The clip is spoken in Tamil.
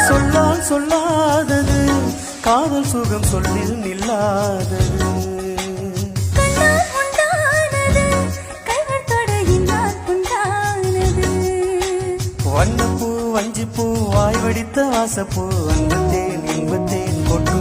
சொல்லால் சொல்லாதது காதல் சுகம் சொல்லில் நில்லாதது. வண்ணப்பூ வஞ்சிப்பூ வாய் வடித்த வாசப்பூ அன்பத்தேன் இன்பத்தேன் கொட்டு